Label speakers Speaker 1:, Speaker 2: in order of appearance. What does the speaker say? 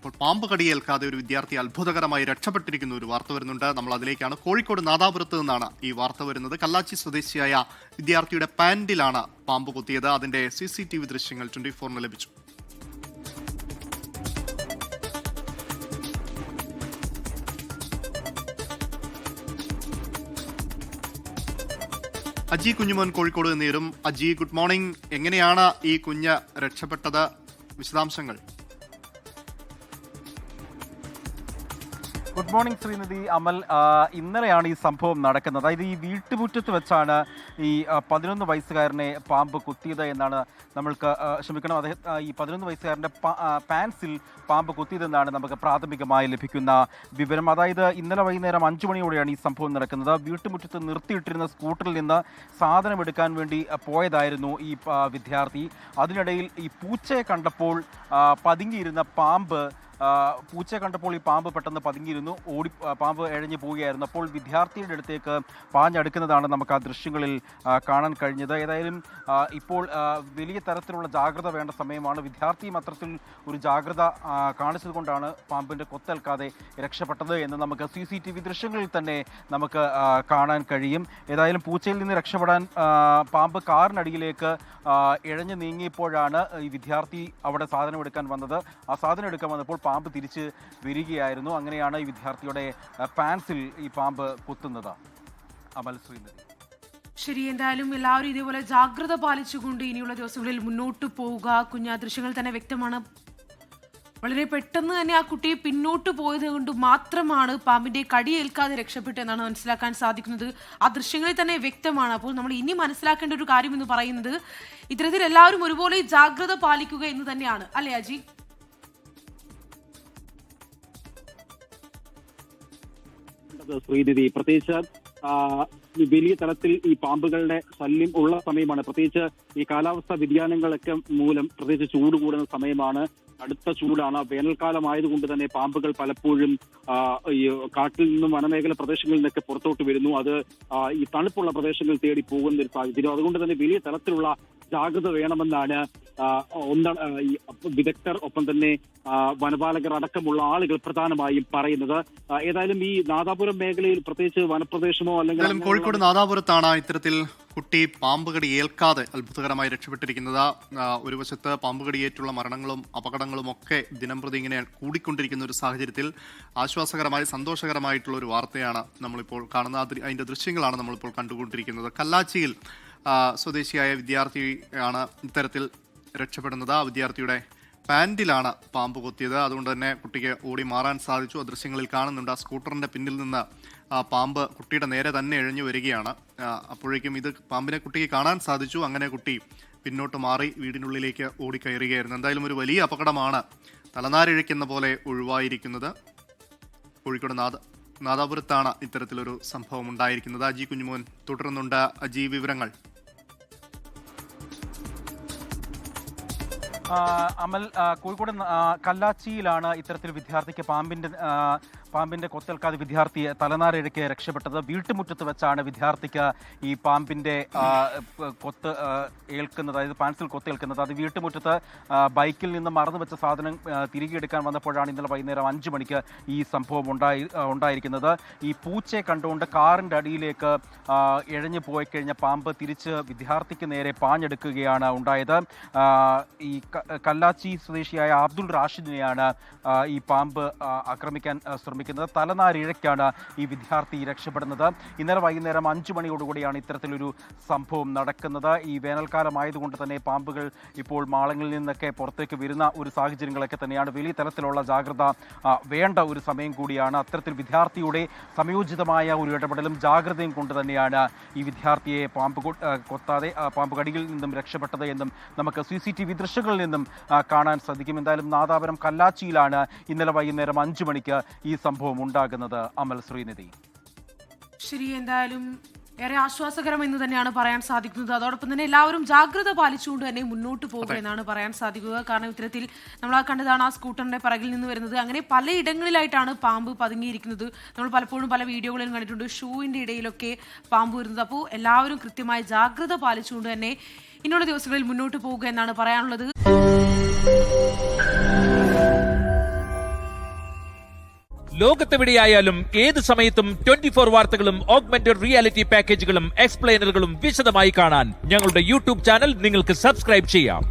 Speaker 1: ഇപ്പോൾ പാമ്പ് കടിയേൽക്കാതെ ഒരു വിദ്യാർത്ഥി അത്ഭുതകരമായി രക്ഷപ്പെട്ടിരിക്കുന്ന ഒരു വാർത്ത വരുന്നുണ്ട്. നമ്മൾ അതിലേക്കാണ്. കോഴിക്കോട് നാദാപുരത്ത് നിന്നാണ് ഈ വാർത്ത വരുന്നത്. കല്ലാച്ചി സ്വദേശിയായ വിദ്യാർത്ഥിയുടെ പാന്റിലാണ് പാമ്പ് കുത്തിയത്. അതിന്റെ CCTV ദൃശ്യങ്ങൾ 24-ന് ലഭിച്ചു. അജി കുഞ്ഞുമോൻ കോഴിക്കോട് നേരും. Aji, good morning. എങ്ങനെയാണ് ഈ കുഞ്ഞ് രക്ഷപ്പെട്ടത്? വിശദാംശങ്ങൾ.
Speaker 2: Good morning Srinidhi. അമൽ, ഇന്നലെയാണ് ഈ സംഭവം നടക്കുന്നത്. അതായത് ഈ വീട്ടുമുറ്റത്ത് വെച്ചാണ് ഈ 11 വയസ്സുകാരനെ പാമ്പ് കുത്തിയത് എന്നാണ് നമ്മൾക്ക് ക്ഷമിക്കണം. അദ്ദേഹം ഈ 11 വയസ്സുകാരൻ്റെ പാൻസിൽ പാമ്പ് കുത്തിയതെന്നാണ് നമുക്ക് പ്രാഥമികമായി ലഭിക്കുന്ന വിവരം. അതായത് ഇന്നലെ വൈകുന്നേരം 5 മണിയോടെയാണ് ഈ സംഭവം നടക്കുന്നത്. വീട്ടുമുറ്റത്ത് നിർത്തിയിട്ടിരുന്ന സ്കൂട്ടറിൽ നിന്ന് സാധനം എടുക്കാൻ വേണ്ടി പോയതായിരുന്നു ഈ വിദ്യാർത്ഥി. അതിനിടയിൽ ഈ പൂച്ചയെ കണ്ടപ്പോൾ പതുങ്ങിയിരുന്ന പൂച്ചയെ കണ്ടപ്പോൾ ഈ പാമ്പ് പെട്ടെന്ന് പതുങ്ങിയിരുന്നു. പാമ്പ് എഴഞ്ഞു പോവുകയായിരുന്നു. അപ്പോൾ വിദ്യാർത്ഥിയുടെ അടുത്തേക്ക് പാഞ്ഞടുക്കുന്നതാണ് നമുക്ക് ആ ദൃശ്യങ്ങളിൽ കാണാൻ കഴിഞ്ഞത്. ഏതായാലും ഇപ്പോൾ വലിയ തരത്തിലുള്ള ജാഗ്രത വേണ്ട സമയമാണ്. വിദ്യാർത്ഥിയും അത്തരത്തിൽ ഒരു ജാഗ്രത കാണിച്ചതുകൊണ്ടാണ് പാമ്പിൻ്റെ കൊത്തേൽക്കാതെ രക്ഷപ്പെട്ടത് എന്ന് നമുക്ക് CCTV ദൃശ്യങ്ങളിൽ തന്നെ നമുക്ക് കാണാൻ കഴിയും. ഏതായാലും പൂച്ചയിൽ നിന്ന് രക്ഷപ്പെടാൻ പാമ്പ് കാറിനടിയിലേക്ക് ഇഴഞ്ഞു നീങ്ങിയപ്പോഴാണ് ഈ വിദ്യാർത്ഥി അവിടെ സാധനം എടുക്കാൻ വന്നത്. ആ സാധനം എടുക്കാൻ വന്നപ്പോൾ പാമ്പ് തിരിച്ച് വരികയായിരുന്നു. അങ്ങനെയാണ് ഈ വിദ്യാർത്ഥിയുടെ പാൻസിൽ ഈ പാമ്പ് കുത്തുന്നത്. അമൽ, ശ്രീനിധി.
Speaker 3: ശരി, എന്തായാലും എല്ലാവരും ഇതേപോലെ ജാഗ്രത പാലിച്ചുകൊണ്ട് ഇനിയുള്ള ദിവസങ്ങളിൽ മുന്നോട്ട് പോവുക. കുഞ്ഞാ ദൃശ്യങ്ങൾ തന്നെ വ്യക്തമാണ്. വളരെ പെട്ടെന്ന് തന്നെ ആ കുട്ടിയെ പിന്നോട്ട് പോയത് കൊണ്ട് മാത്രമാണ് പാമ്പിന്റെ കടിയേൽക്കാതെ രക്ഷപ്പെട്ടെന്നാണ് മനസ്സിലാക്കാൻ സാധിക്കുന്നത്. ആ ദൃശ്യങ്ങളിൽ തന്നെ വ്യക്തമാണ്. അപ്പോൾ നമ്മൾ ഇനി മനസ്സിലാക്കേണ്ട ഒരു കാര്യം എന്ന് പറയുന്നത് ഇത്തരത്തിൽ എല്ലാവരും ഒരുപോലെ ജാഗ്രത പാലിക്കുക എന്ന് തന്നെയാണ്, അല്ലേ അജി?
Speaker 4: ശ്രീനിധി, പ്രത്യേകിച്ച് വലിയ തലത്തിൽ ഈ പാമ്പുകളുടെ ശല്യം ഉള്ള സമയമാണ്. പ്രത്യേകിച്ച് ഈ കാലാവസ്ഥാ വ്യതിയാനങ്ങളൊക്കെ മൂലം പ്രത്യേകിച്ച് ചൂട് കൂടുന്ന സമയമാണ്. അടുത്ത ചൂടാണ്. വേനൽക്കാലം ആയതുകൊണ്ട് തന്നെ പാമ്പുകൾ പലപ്പോഴും ഈ കാട്ടിൽ നിന്നും വനമേഖല പ്രദേശങ്ങളിൽ നിന്നൊക്കെ പുറത്തോട്ട് വരുന്നു. അത് ഈ തണുപ്പുള്ള പ്രദേശങ്ങൾ തേടി പോകുന്ന ഒരു സാഹചര്യം. അതുകൊണ്ട് തന്നെ വലിയ തരത്തിലുള്ള ജാഗ്രത വേണമെന്നാണ് ഈ വിദഗ്ധർ, ഒപ്പം തന്നെ വനപാലകർ അടക്കമുള്ള ആളുകൾ പ്രധാനമായും പറയുന്നത്. ഏതായാലും ഈ നാദാപുരം മേഖലയിൽ പ്രത്യേകിച്ച് വനപ്രദേശമോ അല്ലെങ്കിൽ
Speaker 1: കോഴിക്കോട് നാദാപുരത്താണ് ഇത്തരത്തിൽ കുട്ടി പാമ്പ് കടി ഏൽക്കാതെ അത്ഭുതകരമായി രക്ഷപ്പെട്ടിരിക്കുന്നത്. ഒരു വശത്ത് പാമ്പ് കടിയേറ്റുള്ള മരണങ്ങളും അപകടങ്ങളും ഒക്കെ ദിനംപ്രതി ഇങ്ങനെ കൂടിക്കൊണ്ടിരിക്കുന്ന ഒരു സാഹചര്യത്തിൽ ആശ്വാസകരമായി സന്തോഷകരമായിട്ടുള്ള ഒരു വാർത്തയാണ് നമ്മളിപ്പോൾ കാണുന്നത്. അതിന്റെ ദൃശ്യങ്ങളാണ് നമ്മളിപ്പോൾ കണ്ടുകൊണ്ടിരിക്കുന്നത്. കല്ലാച്ചിയിൽ സ്വദേശിയായ വിദ്യാർത്ഥിയാണ് ഇത്തരത്തിൽ രക്ഷപ്പെടുന്നത്. ആ വിദ്യാർത്ഥിയുടെ പാൻറിലാണ് പാമ്പ് കൊത്തിയത്. അതുകൊണ്ട് തന്നെ കുട്ടിക്ക് ഓടി മാറാൻ സാധിച്ചു. ആ ദൃശ്യങ്ങളിൽ കാണുന്നുണ്ട്. ആ സ്കൂട്ടറിന്റെ പിന്നിൽ നിന്ന് പാമ്പ് കുട്ടിയുടെ നേരെ തന്നെ എഴഞ്ഞു വരികയാണ്. അപ്പോഴേക്കും ഇത് പാമ്പിനെ കുട്ടിക്ക് കാണാൻ സാധിച്ചു. അങ്ങനെ കുട്ടി പിന്നോട്ട് മാറി വീടിനുള്ളിലേക്ക് ഓടിക്കയറുകയായിരുന്നു. എന്തായാലും ഒരു വലിയ അപകടമാണ് തലനാരിഴയ്ക്കുന്ന പോലെ ഒഴിവായിരിക്കുന്നത്. കോഴിക്കോട് നാദാപുരത്താണ് ഇത്തരത്തിലൊരു സംഭവം ഉണ്ടായിരിക്കുന്നത്. അജി കുഞ്ഞുമോൻ തുടരുന്നുണ്ട്. അജി, വിവരങ്ങൾ.
Speaker 2: അമൽ, കോഴിക്കോട് കല്ലാച്ചിയിലാണ് ഇത്തരത്തിൽ വിദ്യാർത്ഥിക്ക് പാമ്പിന്റെ കൊത്തേൽക്കാതെ വിദ്യാർത്ഥി തലനാരിഴയ്ക്ക് രക്ഷപ്പെട്ടത്. വീട്ടുമുറ്റത്ത് വെച്ചാണ് വിദ്യാർത്ഥിക്ക് ഈ പാമ്പിന്റെ കൊത്ത് ഏൽക്കുന്നത്, അതായത് പാൻസിൽ കൊത്തേൽക്കുന്നത്. അത് വീട്ടുമുറ്റത്ത് ബൈക്കിൽ നിന്ന് മറന്നു വെച്ച സാധനം തിരികെ എടുക്കാൻ വന്നപ്പോഴാണ് ഇന്നലെ വൈകുന്നേരം 5 മണിക്ക് ഈ സംഭവം ഉണ്ടായിരിക്കുന്നത്. ഈ പൂച്ചയെ കണ്ടുകൊണ്ട് കാറിന്റെ അടിയിലേക്ക് ഇഴഞ്ഞു പോയി കഴിഞ്ഞ പാമ്പ് തിരിച്ച് വിദ്യാർത്ഥിക്ക് നേരെ പാഞ്ഞെടുക്കുകയാണ് ഉണ്ടായത്. ഈ കല്ലാച്ചി സ്വദേശിയായ അബ്ദുൾ റാഷിദിനെയാണ് ഈ പാമ്പ് ആക്രമിക്കാൻ ശ്രമിക്കുന്നത്. തലനാരിഴയ്ക്കാണ് ഈ വിദ്യാർത്ഥി രക്ഷപ്പെടുന്നത്. ഇന്നലെ വൈകുന്നേരം 5 മണിയോടുകൂടിയാണ് ഇത്തരത്തിലൊരു സംഭവം നടക്കുന്നത്. ഈ വേനൽക്കാലമായതുകൊണ്ട് തന്നെ പാമ്പുകൾ ഇപ്പോൾ മാളങ്ങളിൽ നിന്നൊക്കെ പുറത്തേക്ക് വരുന്ന ഒരു സാഹചര്യങ്ങളൊക്കെ തന്നെയാണ്. വലിയ തരത്തിലുള്ള ജാഗ്രത വേണ്ട ഒരു സമയം കൂടിയാണ്. അത്തരത്തിൽ വിദ്യാർത്ഥിയുടെ സമയോചിതമായ ഒരു ഇടപെടലും ജാഗ്രതയും കൊണ്ട് തന്നെയാണ് ഈ വിദ്യാർത്ഥിയെ പാമ്പ് കടിയിൽ നിന്നും രക്ഷപ്പെട്ടത് എന്നും നമുക്ക് CCTV ദൃശ്യങ്ങളിൽ നിന്നും കാണാൻ സാധിക്കും. എന്തായാലും നാദാപുരം കല്ലാച്ചിയിലാണ് ഇന്നലെ വൈകുന്നേരം 5 മണിക്ക് ഈ സംഭവം ഉണ്ടാകുന്നത്. അമൽ, ശ്രീനിധി.
Speaker 3: ശരി, എന്തായാലും ഏറെ ആശ്വാസകരം എന്ന് തന്നെയാണ് പറയാൻ സാധിക്കുന്നത്. അതോടൊപ്പം തന്നെ എല്ലാവരും ജാഗ്രത പാലിച്ചുകൊണ്ട് തന്നെ മുന്നോട്ട് പോകുക എന്നാണ് പറയാൻ സാധിക്കുക. കാരണം ഇത്തരത്തിൽ നമ്മൾ കണ്ടതാണ് ആ സ്കൂട്ടറിന്റെ പിറകിൽ നിന്ന് വരുന്നത്. അങ്ങനെ പലയിടങ്ങളിലായിട്ടാണ് പാമ്പ് പതുങ്ങിയിരിക്കുന്നത്. നമ്മൾ പലപ്പോഴും പല വീഡിയോകളിലും കണ്ടിട്ടുണ്ട് ഷൂവിന്റെ ഇടയിലൊക്കെ പാമ്പ് വരുന്നത്. അപ്പോൾ എല്ലാവരും കൃത്യമായി ജാഗ്രത പാലിച്ചുകൊണ്ട് തന്നെ ഇനിയുള്ള ദിവസങ്ങളിൽ മുന്നോട്ട് പോവുക എന്നാണ് പറയാനുള്ളത്.
Speaker 5: ലോകത്തെവിടെയായാലും ഏത് സമയത്തും 24 വാർത്തകളും ഓഗ്മെന്റഡ് റിയാലിറ്റി പാക്കേജുകളും എക്സ്പ്ലെയിനറുകളും വിശദമായി കാണാൻ ഞങ്ങളുടെ യൂട്യൂബ് ചാനൽ നിങ്ങൾക്ക് സബ്സ്ക്രൈബ് ചെയ്യാം.